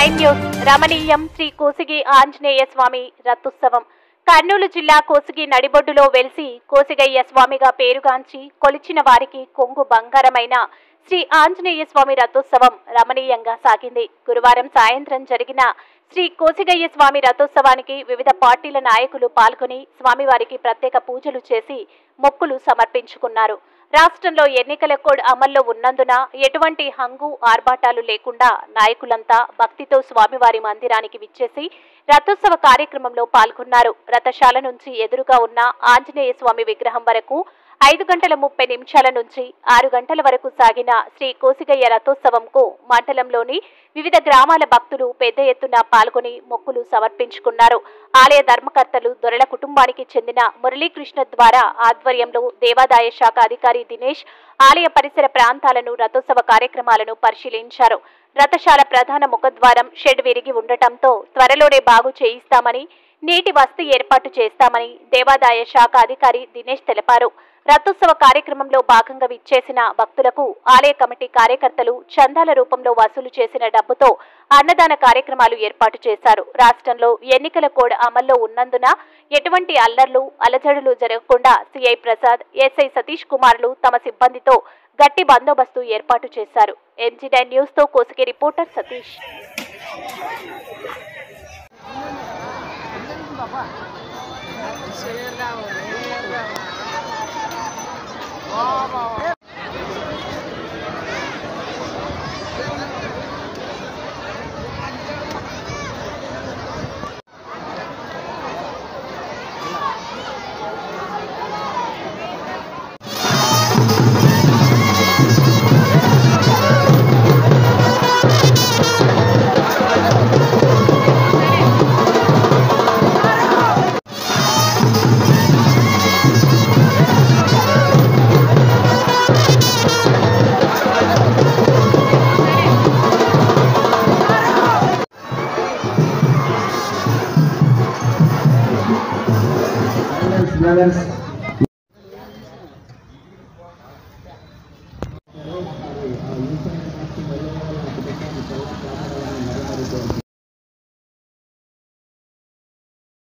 MG9 news రమణీయం Shri Kosigi Anjaneya స్వామి రథోత్సవం కర్నూలు జిల్లా కోసిగి నడిబొడ్డులో వెలిసి కోసిగయ్య స్వామిగా పేరుగాంచి కొలిచిన వారికి కొంగు బంగారమైన శ్రీ ఆంజనేయ స్వామి రథోత్సవం రమణీయంగా సాగింది. గురువారం సాయంత్రం జరిగిన శ్రీ కోసిగయ్య స్వామి రథోత్సవానికి వివిధ పార్టీల నాయకులు పాల్గొని స్వామివారికి ప్రత్యేక పూజలు చేసి మొక్కులు సమర్పించుకున్నారు. రాష్ట్రంలో ఎన్నికల కోడ్ అమల్లో ఉన్నందున ఎటువంటి హంగు ఆర్భాటాలు లేకుండా నాయకులంతా భక్తితో స్వామివారి మందిరానికి విచ్చేసి రథోత్సవ కార్యక్రమంలో పాల్గొన్నారు. రథశాల నుంచి ఎదురుగా ఉన్న ఆంజనేయ స్వామి విగ్రహం వరకు 5:30 నుంచి 6 గంటల వరకు సాగిన శ్రీ కోసిగయ్య రథోత్సవంకు మండలంలోని వివిధ గ్రామాల భక్తులు పెద్ద ఎత్తున పాల్గొని మొక్కులు సమర్పించుకున్నారు. ఆలయ ధర్మకర్తలు దొరల కుటుంబానికి చెందిన మురళీకృష్ణ ద్వారా ఆధ్వర్యంలో దేవాదాయ శాఖ అధికారి దినేష్ ఆలయ పరిసర ప్రాంతాలను రథోత్సవ కార్యక్రమాలను పరిశీలించారు. రథశాల ప్రధాన ముఖద్వారం షెడ్ విరిగి ఉండటంతో త్వరలోనే బాగు చేయిస్తామని, నీటి వసతి ఏర్పాటు చేస్తామని దేవాదాయ శాఖ అధికారి దినేష్ తెలిపారు. రథోత్సవ కార్యక్రమంలో భాగంగా విచ్చేసిన భక్తులకు ఆలయ కమిటీ కార్యకర్తలు చందాల రూపంలో వసూలు చేసిన డబ్బుతో అన్నదాన కార్యక్రమాలు ఏర్పాటు చేశారు. రాష్ట్రంలో ఎన్నికల కోడ్ అమల్లో ఉన్నందున ఎటువంటి అల్లర్లు అలజడులు జరగకుండా సిఐ ప్రసాద్, ఎస్ఐ సతీష్ కుమార్లు తమ సిబ్బందితో గట్టి బందోబస్తు ఏర్పాటు చేశారు. MG9 న్యూస్ తో కోసిగి రిపోర్టర్ సతీష్. Brothers